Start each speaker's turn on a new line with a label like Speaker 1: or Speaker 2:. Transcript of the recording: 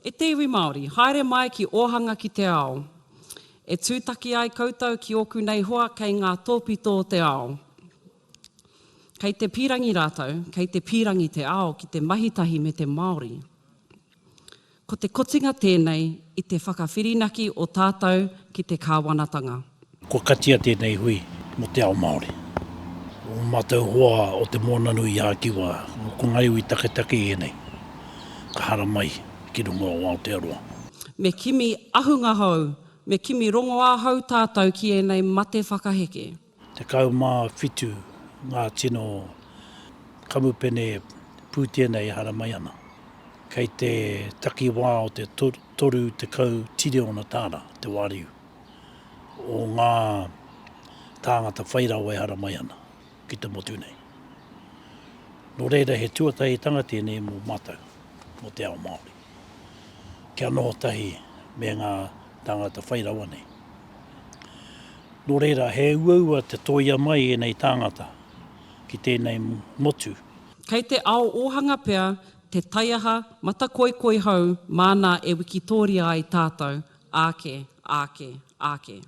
Speaker 1: E te iwi Māori, haere mai ki Ōhanga ki te ao. E tūtaki ai koutou ki oku nei hoa kei ngā tōpito o te ao. Kei te pirangi rātou, kei te pirangi te ao ki te mahitahi me te Māori. Ko te kotinga tēnei i te whakawhirinaki o tātou ki te kāwanatanga.
Speaker 2: Ko katia tēnei hui mo te ao Māori. O mātou hoa o te mōnanui ākiwa, ko ngai ui taketake e nei. Ka hara mai ki runga o Aotearoa.
Speaker 1: Me kimi ahunga hau, me kimi rongo ahau tātou ki e nei mate whakaheke.
Speaker 2: Te kau mā whitu ngā tino kamupene pūtia nei hara mai ana. Kei te taki wā o te toru te kau tiri ona tāra, te wāriu. O ngā tāngata whairau e hara mai ana, ki te motu nei. Nō reira he tuatahi tangati nei mō mātou, mo te ao Māori. Kia noho tahi me ngā tāngata whairau nei. Nō reira he uaua te toia mai e nei tāngata ki tēnei motu.
Speaker 1: Kei te ao Ōhanga pea, te taiaha mata koikoi hau, māna e wikitoria ai tātou, āke, āke, āke.